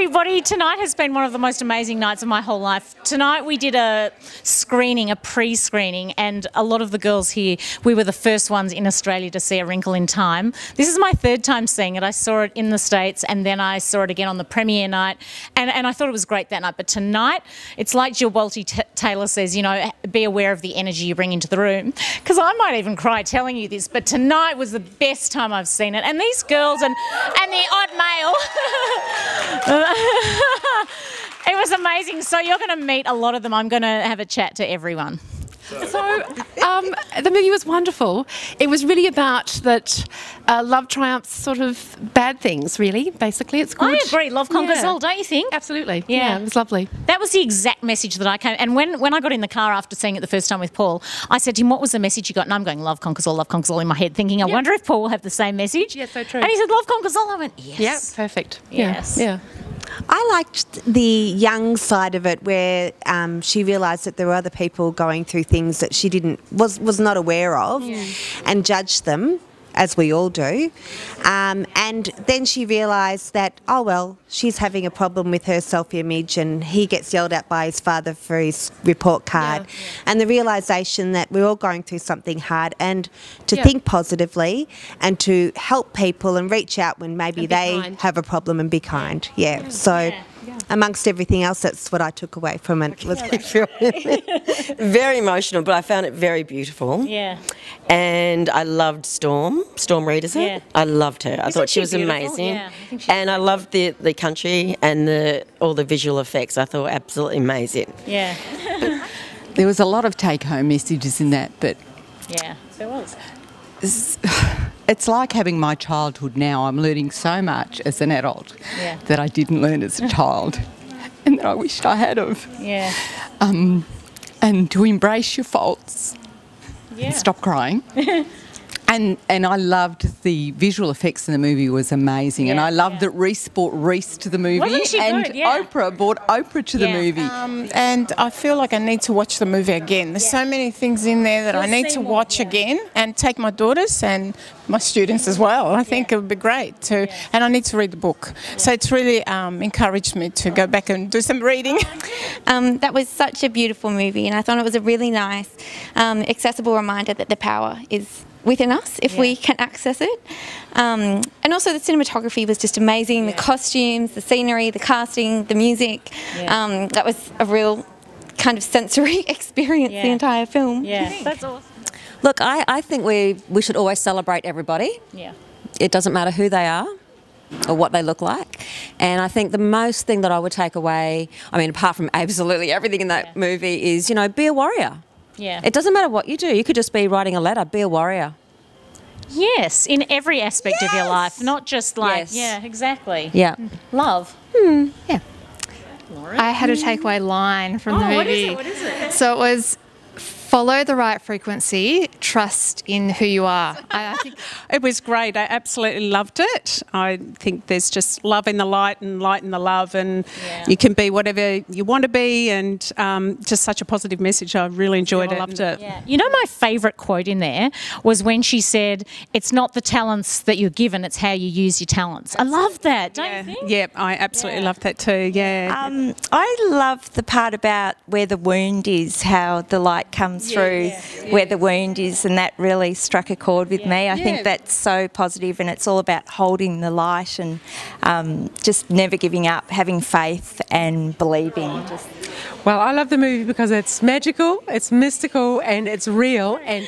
everybody. Tonight has been one of the most amazing nights of my whole life. Tonight we did a screening, a pre-screening, and a lot of the girls here, we were the first ones in Australia to see A Wrinkle in Time. This is my third time seeing it. I saw it in the States and then I saw it again on the premiere night, and I thought it was great that night. But tonight, it's like Jill Taylor says, you know, be aware of the energy you bring into the room, because I might even cry telling you this, but tonight was the best time I've seen it. And these girls and the odd male, it was amazing. So you're going to meet a lot of them. I'm going to have a chat to everyone. So the movie was wonderful. It was really about that love triumphs sort of bad things, really, basically. It's good. I agree. Love conquers all, don't you think? Absolutely. Yeah, it was lovely. That was the exact message that I came... And when I got in the car after seeing it the first time with Paul, I said to him, what was the message you got? And I'm going, love conquers all in my head, thinking, I wonder if Paul will have the same message. Yeah, so true. And he said, love conquers all. I went, yes. Yeah, perfect. Yes. Yeah. I liked the young side of it, where she realised that there were other people going through things that she was not aware of, and judged them, as we all do. And then she realised that, oh well, she's having a problem with her self-image, and he gets yelled at by his father for his report card. And the realisation that we're all going through something hard, and to think positively and to help people and reach out when maybe they have a problem, and be kind. So amongst everything else, that's what I took away from it. Was very emotional, but I found it very beautiful. Yeah. And I loved Storm Reed, is it? Yeah. I loved her. I thought she was amazing. Yeah, and I loved the country and all the visual effects. I thought absolutely amazing. Yeah. There was a lot of take-home messages in that, but... Yeah, there was. It's like having my childhood now. I'm learning so much as an adult that I didn't learn as a child, and that I wished I had of. Yeah. And to embrace your faults and stop crying. And I loved the visual effects in the movie was amazing, and I loved that Reese brought Reese to the movie. Wasn't she and good? Yeah. Oprah brought Oprah to the movie. And I feel like I need to watch the movie again. There's so many things in there that I need to watch again, and take my daughters and my students as well. I think it would be great to, and I need to read the book. So it's really encouraged me to go back and do some reading. That was such a beautiful movie, and I thought it was a really nice, accessible reminder that the power is within us if we can access it. And also the cinematography was just amazing. The costumes, the scenery, the casting, the music. That was a real kind of sensory experience, the entire film. Yeah, that's awesome. Look, I think we should always celebrate everybody. Yeah. It doesn't matter who they are or what they look like. And I think the most thing that I would take away, I mean, apart from absolutely everything in that movie, is, you know, be a warrior. Yeah. It doesn't matter what you do. You could just be writing a letter. Be a warrior. Yes, in every aspect of your life, not just like, exactly. Yeah. Love. Yeah. Lauren? I had a takeaway line from the movie. What is it? So it was, follow the right frequency, trust in who you are. I think It was great. I absolutely loved it. I think there's just love in the light and light in the love, and you can be whatever you want to be, and just such a positive message. I really enjoyed it. I loved it. Yeah. You know, my favourite quote in there was when she said, it's not the talents that you're given, it's how you use your talents. I love that, don't you think? Yeah, I absolutely loved that too, I love the part about where the wound is, how the light comes through where the wound is, and that really struck a chord with me. I think that's so positive, and it's all about holding the light and just never giving up, having faith and believing. Well, I love the movie because it's magical, it's mystical, and it's real. And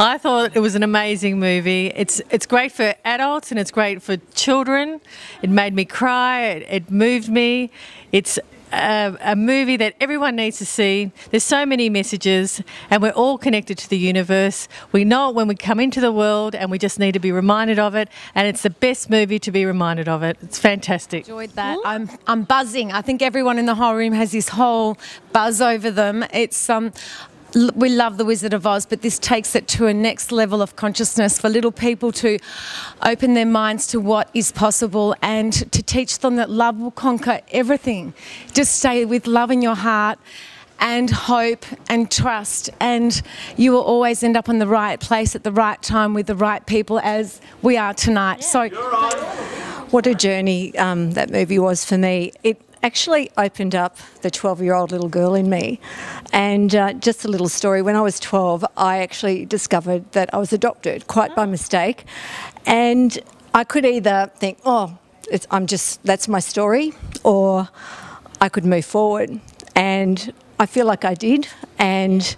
I thought it was an amazing movie. It's great for adults and it's great for children. It made me cry. It moved me. It's a movie that everyone needs to see. There's so many messages, and we're all connected to the universe. We know it when we come into the world, and we just need to be reminded of it. And it's the best movie to be reminded of it. It's fantastic. Enjoyed that. I'm buzzing. I think everyone in the whole room has this whole buzz over them. It's we love The Wizard of Oz, but this takes it to a next level of consciousness for little people to open their minds to what is possible, and to teach them that love will conquer everything. Just stay with love in your heart and hope and trust, and you will always end up in the right place at the right time with the right people, as we are tonight. So What a journey that movie was for me. It actually opened up the 12-year-old little girl in me. And just a little story, when I was 12, I actually discovered that I was adopted, quite by mistake. And I could either think, oh, that's my story, or I could move forward. And I feel like I did. And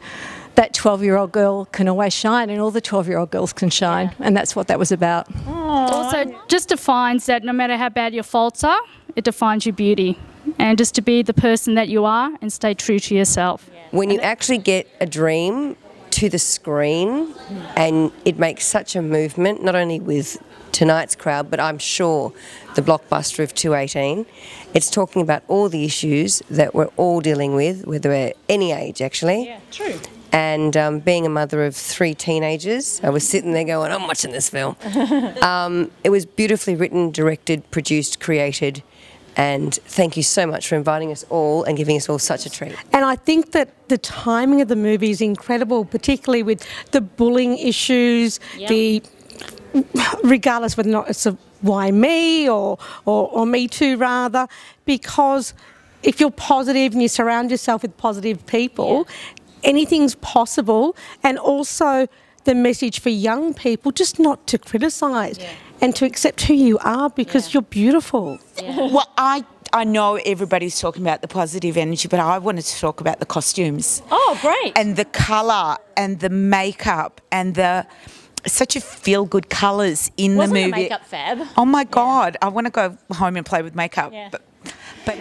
that 12-year-old girl can always shine, and all the 12-year-old girls can shine. And that's what that was about. Also, just defines that no matter how bad your faults are, it defines your beauty. And just to be the person that you are and stay true to yourself. When you actually get a dream to the screen and it makes such a movement, not only with tonight's crowd, but I'm sure the blockbuster of 218, it's talking about all the issues that we're all dealing with, whether we're any age actually. Yeah, true. And being a mother of 3 teenagers, I was sitting there going, I'm watching this film. It was beautifully written, directed, produced, created, and thank you so much for inviting us all and giving us all such a treat. And I think that the timing of the movie is incredible, particularly with the bullying issues, regardless whether or not it's a why me or me too rather, because if you're positive and you surround yourself with positive people, anything's possible. And also the message for young people, just not to criticise and to accept who you are, because you're beautiful. Well, I know everybody's talking about the positive energy, but I wanted to talk about the costumes. Oh, great. And the colour and the makeup and such a feel-good colours in the movie. Wasn't the makeup fab? Oh, my God. I want to go home and play with makeup. Yeah. But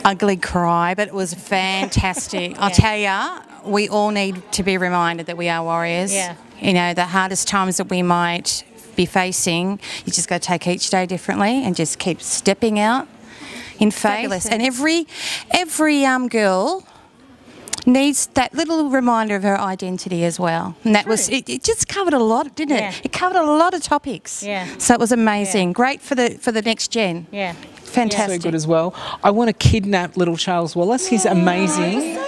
ugly cry, but it was fantastic. I'll tell you, we all need to be reminded that we are warriors. Yeah. You know, the hardest times that we might be facing, you just got to take each day differently and just keep stepping out in faith. Fabulous. And every girl needs that little reminder of her identity as well. And that was, it just covered a lot, didn't it? It covered a lot of topics. Yeah. So it was amazing. Great for the next gen. Yeah. Fantastic. So good as well. I want to kidnap little Charles Wallace. He's amazing.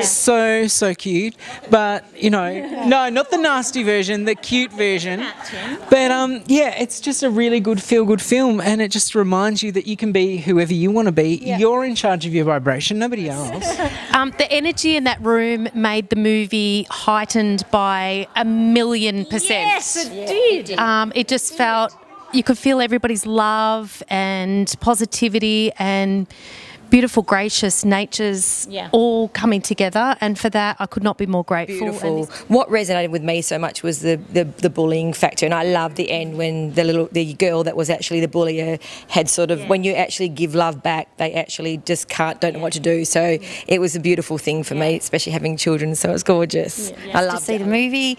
So cute. But, you know, no, not the nasty version, the cute version. But, it's just a really good feel-good film, and it just reminds you that you can be whoever you want to be. You're in charge of your vibration, nobody else. The energy in that room made the movie heightened by 1,000,000%. Yes, it did. It just felt, you could feel everybody's love and positivity and beautiful, gracious natures all coming together, and for that I could not be more grateful. Beautiful. What resonated with me so much was the bullying factor, and I loved the end when the girl that was actually the bullier had sort of, when you actually give love back, they actually just don't know what to do. So it was a beautiful thing for me, especially having children. So it was gorgeous. I loved to see the movie.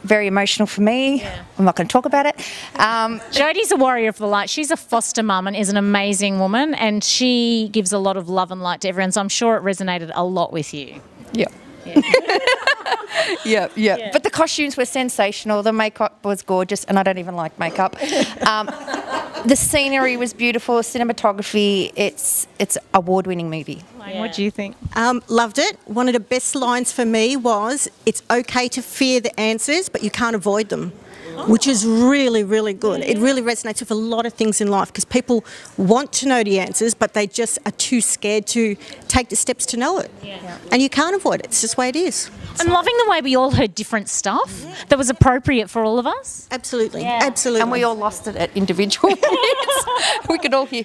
Very emotional for me. I'm not going to talk about it. Jodie's a warrior for light. She's a foster mum and is an amazing woman, and she gives a lot of love and light to everyone, so I'm sure it resonated a lot with you. Yeah. Yeah. But the costumes were sensational. The makeup was gorgeous, and I don't even like makeup. The scenery was beautiful. Cinematography. It's award-winning movie. What do you think? Loved it. One of the best lines for me was, "It's okay to fear the answers, but you can't avoid them." Which is really, really good. It really resonates with a lot of things in life, because people want to know the answers, but they just are too scared to take the steps to know it. And you can't avoid it. It's just the way it is. I'm loving the way we all heard different stuff that was appropriate for all of us. Absolutely. Absolutely. And we all lost it at individual points. We could all hear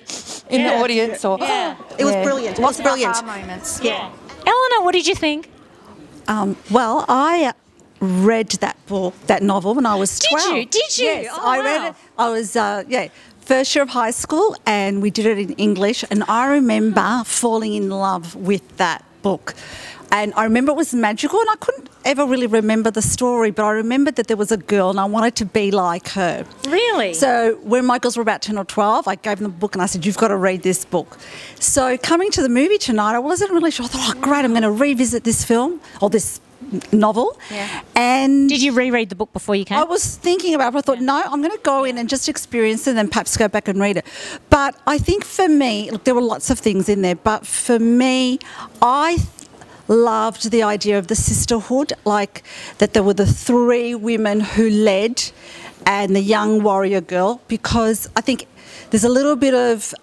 in the audience. Or It was brilliant. It was brilliant. Moments. Eleanor, what did you think? Well, I read that book, that novel, when I was 12. Did you? Yes, Oh, I read it. I was, first year of high school, and we did it in English, and I remember falling in love with that book. And I remember it was magical, and I couldn't ever really remember the story, but I remembered that there was a girl and I wanted to be like her. Really? So when my girls were about 10 or 12, I gave them the book and I said, you've got to read this book. So coming to the movie tonight, I wasn't really sure. I thought, oh, great, I'm going to revisit this film, or this novel. And did you reread the book before you came? I was thinking about it. I thought, no, I'm going to go in and just experience it and then perhaps go back and read it. But I think for me, look, there were lots of things in there, but for me, I loved the idea of the sisterhood, like that there were the 3 women who led, and the young warrior girl, because I think there's a little bit of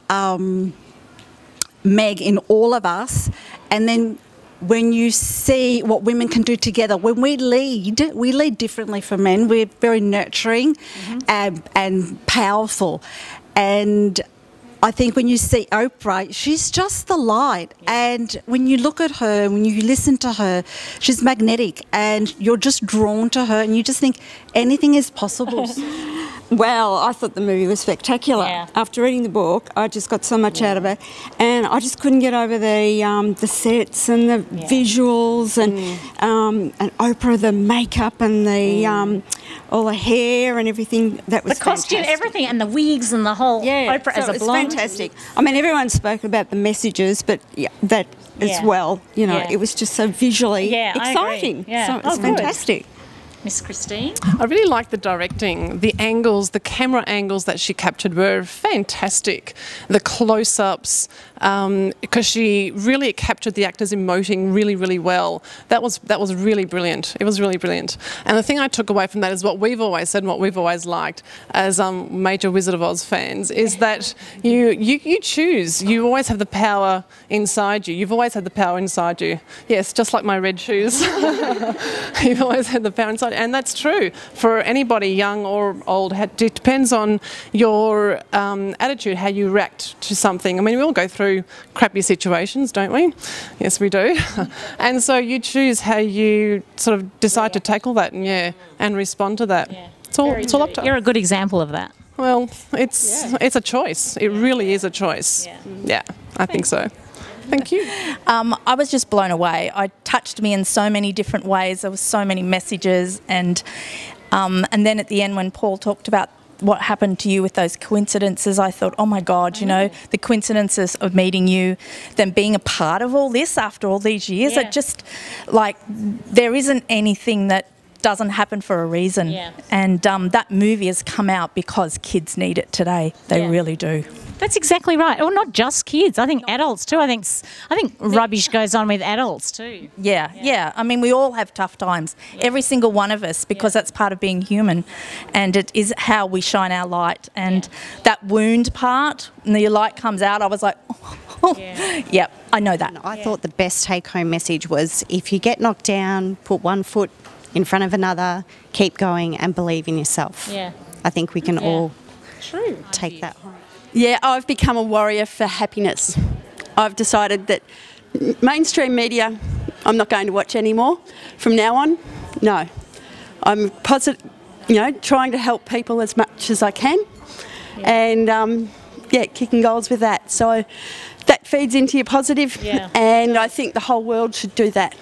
Meg in all of us, and then when you see what women can do together, when we lead differently from men. We're very nurturing and powerful. And I think when you see Oprah, she's just the light. And when you look at her, when you listen to her, she's magnetic and you're just drawn to her and you just think anything is possible. Well, I thought the movie was spectacular. Yeah. After reading the book, I just got so much out of it, and I just couldn't get over the sets and the visuals and Oprah, the makeup and the all the hair and everything. That was the costume, fantastic. Everything, and the wigs and the whole Oprah as a blonde. It's fantastic. I mean, everyone spoke about the messages, but that as well. You know, it was just so visually exciting. So it was fantastic. Miss Christine? I really liked the directing. The angles, the camera angles that she captured were fantastic. The close-ups, because she really captured the actors emoting really, really well. That was really brilliant. It was really brilliant. And the thing I took away from that is what we've always said and what we've always liked as major Wizard of Oz fans is that you choose. You always have the power inside you. You've always had the power inside you. Yes, just like my red shoes. You've always had the power inside. And that's true for anybody, young or old. It depends on your attitude, how you react to something. I mean, we all go through crappy situations, don't we? Yes, we do. And so you choose how you sort of decide to tackle that and respond to that. It's all up to us. You're a good example of that. Well, it's a choice. It really is a choice. Yeah, I think so. Thank you. I was just blown away. It touched me in so many different ways. There were so many messages, and then at the end when Paul talked about what happened to you with those coincidences, I thought, oh my God, you know, the coincidences of meeting you, then being a part of all this after all these years, it just, like, there isn't anything that doesn't happen for a reason. And that movie has come out because kids need it today. They really do. That's exactly right. Well, not just kids. I think adults too. I think rubbish goes on with adults too. Yeah. I mean, we all have tough times. Every single one of us, because that's part of being human, and it is how we shine our light. And that wound part, and your light comes out. I was like, yep, I know that. I thought the best take-home message was if you get knocked down, put one foot in front of another, keep going, and believe in yourself. I think we can all take that home. Yeah, I've become a warrior for happiness. I've decided that mainstream media I'm not going to watch anymore from now on. No. I'm positive, trying to help people as much as I can and, kicking goals with that. So that feeds into your positive, and I think the whole world should do that.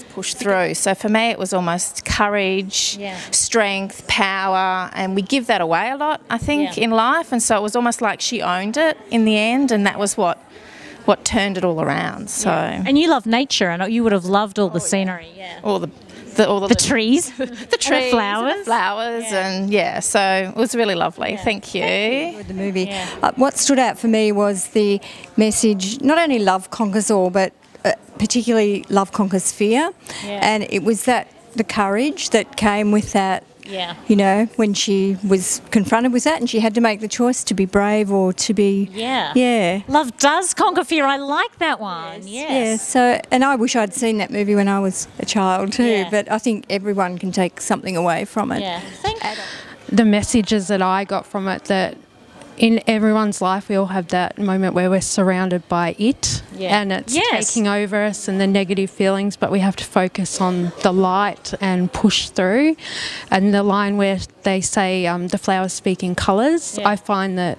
Push through. So for me it was almost courage, strength, power, and we give that away a lot, I think, in life, and so it was almost like she owned it in the end, and that was what turned it all around. So And you love nature, and you would have loved all the scenery. All the trees, the trees, the flowers, and so it was really lovely. Thank you. The movie. What stood out for me was the message: not only love conquers all, but particularly love conquers fear. And it was the courage that came with that. When she was confronted with that, and she had to make the choice to be brave or to be. Love does conquer fear. I like that one. So, and I wish I'd seen that movie when I was a child too. But I think everyone can take something away from it. The messages that I got from it, that in everyone's life we all have that moment where we're surrounded by it, and it's taking over us and the negative feelings, but we have to focus on the light and push through. And the line where they say the flowers speak in colours, I find that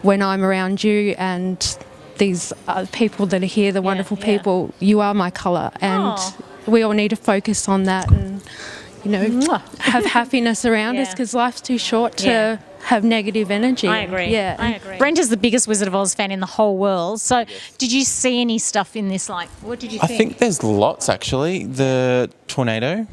when I'm around you and these people that are here, the wonderful people, you are my colour, and we all need to focus on that and have happiness around us, because life's too short to have negative energy. I agree. I agree. Brenta's the biggest Wizard of Oz fan in the whole world. So did you see any stuff in this? Like, what did you think? I think there's lots, actually. The tornado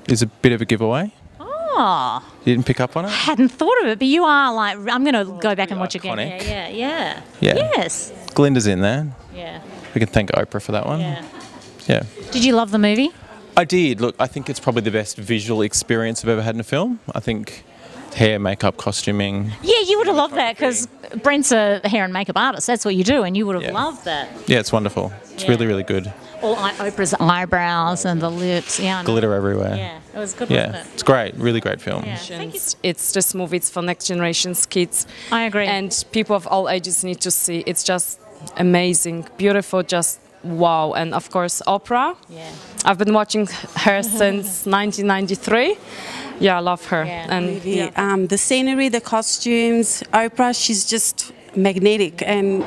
is a bit of a giveaway. Oh. You didn't pick up on it? I hadn't thought of it, but you are like, I'm going to go back and watch it again. Iconic. Yeah. Yes. Glenda's in there. Yeah. We can thank Oprah for that one. Yeah. Did you love the movie? I did. Look, I think it's probably the best visual experience I've ever had in a film. I think hair, makeup, costuming. Yeah, you would have loved that because Brent's a hair and makeup artist. That's what you do, and you would have loved that. Yeah, it's wonderful. It's really, really good. All Oprah's eyebrows and the lips. Yeah, I know. Glitter everywhere. Yeah, it was good, wasn't it? It's great. Really great film. Yeah. Thank you. It's just movies for next generation's kids. I agree. And people of all ages need to see. It's just amazing, beautiful, just wow. And of course, Oprah. Yeah. I've been watching her since 1993. Yeah, I love her. And the scenery, the costumes, Oprah, she's just magnetic, and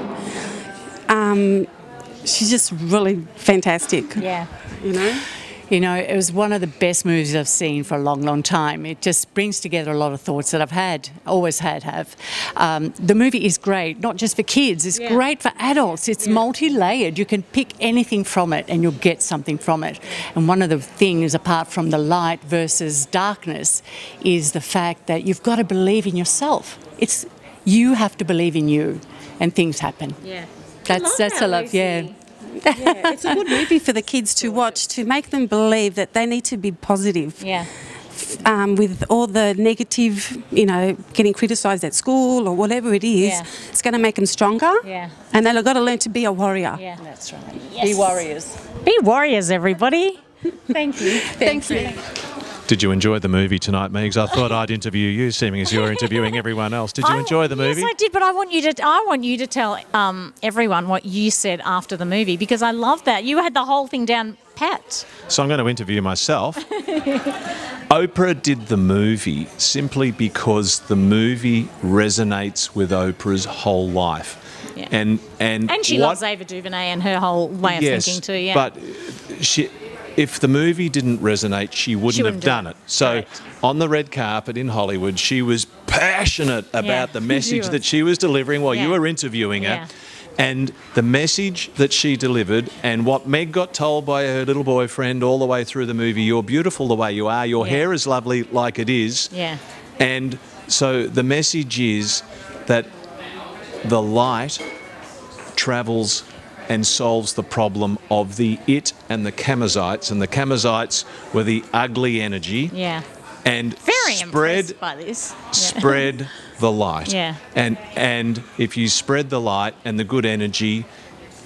she's just really fantastic. Yeah. You know, it was one of the best movies I've seen for a long, long time. It just brings together a lot of thoughts that I've always have. The movie is great, not just for kids, it's great for adults. It's multi-layered. You can pick anything from it and you'll get something from it. And one of the things, apart from the light versus darkness, is the fact that you've got to believe in yourself. You have to believe in you, and things happen. Yeah. That's a love, yeah. Yeah, it's a good movie for the kids to watch, to make them believe that they need to be positive. Yeah. With all the negative, getting criticised at school or whatever it is, it's going to make them stronger. Yeah. And they've got to learn to be a warrior. Yeah, that's right. Yes. Be warriors. Be warriors, everybody. Thank you. Thank you. Did you enjoy the movie tonight, Megs? I thought I'd interview you, seeming as you're interviewing everyone else. Did you enjoy the movie? Yes, I did, but I want you to tell everyone what you said after the movie, because I love that. You had the whole thing down pat. So I'm going to interview myself. Oprah did the movie simply because the movie resonates with Oprah's whole life. Yeah. And she loves Ava DuVernay and her whole way of thinking too, yeah. But if the movie didn't resonate, she wouldn't have done it. So on the red carpet in Hollywood, she was passionate about the message that she was delivering while you were interviewing her. And the message that she delivered, and what Meg got told by her little boyfriend all the way through the movie, you're beautiful the way you are, your hair is lovely like it is. Yeah. And so the message is that the light travels and solves the problem of the it and the Camazites. And the Camazites were the ugly energy. Yeah. And very impressed by this. Spread the light. Yeah. And if you spread the light and the good energy,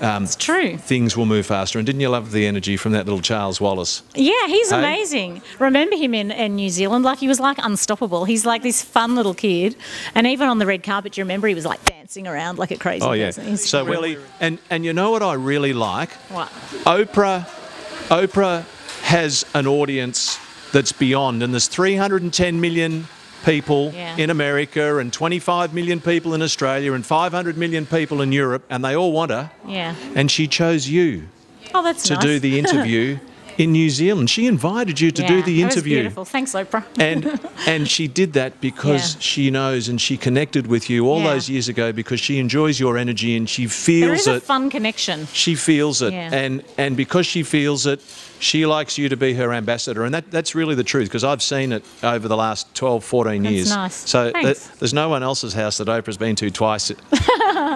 it's true. Things will move faster. And didn't you love the energy from that little Charles Wallace? Yeah, he's amazing. Remember him in New Zealand? Like, he was like unstoppable. He's like this fun little kid. And even on the red carpet, do you remember he was like dancing around like a crazy person? He's So really, and you know what I really like? What? Oprah has an audience that's beyond, and there's 310 million people in America and 25 million people in Australia and 500 million people in Europe, and they all want her. Yeah. And she chose you to nice. do the interview in New Zealand. She invited you to do the interview. That was beautiful. Thanks, Oprah. And she did that because she knows, and she connected with you all those years ago because she enjoys your energy and she feels it. There is a fun connection. She feels it. Yeah. And because she feels it, she likes you to be her ambassador. And that's really the truth, because I've seen it over the last 12, 14 years. That's nice. So Thanks. there's no one else's house that Oprah's been to twice.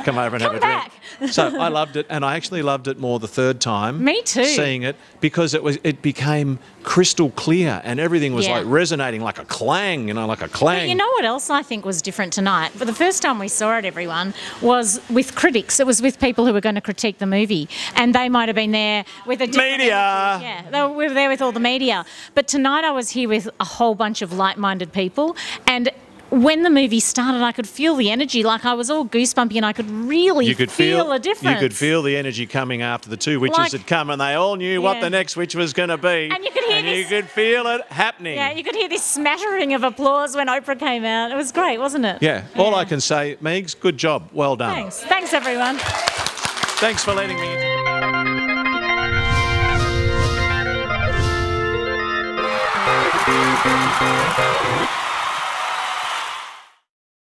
Come over and have a drink. So I loved it, and I actually loved it more the third time. Me too. Seeing it, because it became crystal clear and everything was like resonating like a clang, like a clang. But you know what else I think was different tonight? For the first time we saw it, everyone, was with critics. It was with people who were going to critique the movie, and they might have been there with a different media. Yeah, they were there with all the media. But tonight I was here with a whole bunch of like-minded people, and when the movie started, I could feel the energy. Like, I was all goosebumpy, and I could really feel a difference. You could feel the energy coming after the two witches had come, and they all knew what the next witch was going to be. And you could hear you could feel it happening. Yeah, you could hear this smattering of applause when Oprah came out. It was great, wasn't it? Yeah. All I can say, Megs, good job. Well done. Thanks. Thanks, everyone. Thanks for letting me in.